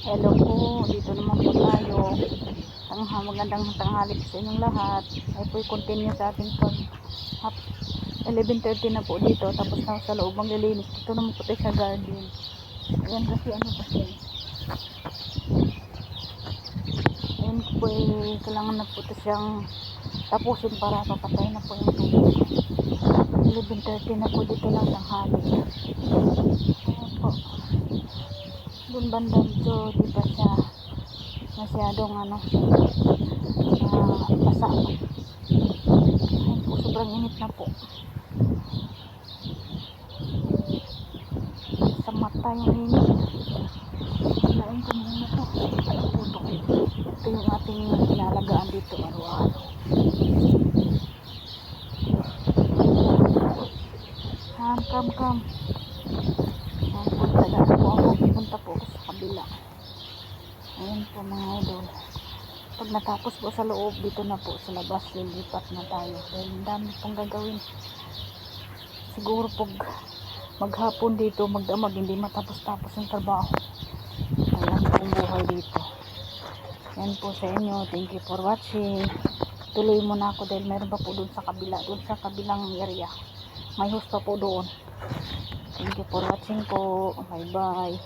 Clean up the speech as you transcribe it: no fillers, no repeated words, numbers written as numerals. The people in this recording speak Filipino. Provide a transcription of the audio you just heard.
Hello po, dito naman po tayo. Magandang tanghali sa inyong lahat. Ay po continue sa ating pag 11:30 na po dito. Tapos na sa loob ang lilinis. Dito naman po tayo sa garden. Ayan kasi kasi. Ayan po kailangan na po siyang tapusin para papatay na po yung tubig. 11:30 na po dito lang tanghali. Ayan po. Doon banda dito, di ba siya masyadong basa. Ayun po, sobrang init na po sa mata yung init. Kailangan ko muna to. Ito yung ating inalagaan dito araw-araw. Kam. Punta po ako sa kabila. Ayun po mga idol. Pag natapos po sa loob, dito na po sa labas, lilipat na tayo. Dahil ang dami pong gagawin. Siguro pag maghapon dito, magdamag, hindi matapos-tapos yung trabaho. Ayan pong buhay dito. Yan po sa inyo. Thank you for watching. Tuloy muna ako dahil meron pa po doon sa kabila. Doon sa kabilang area. May host pa po doon. Thank you for watching po. Bye bye.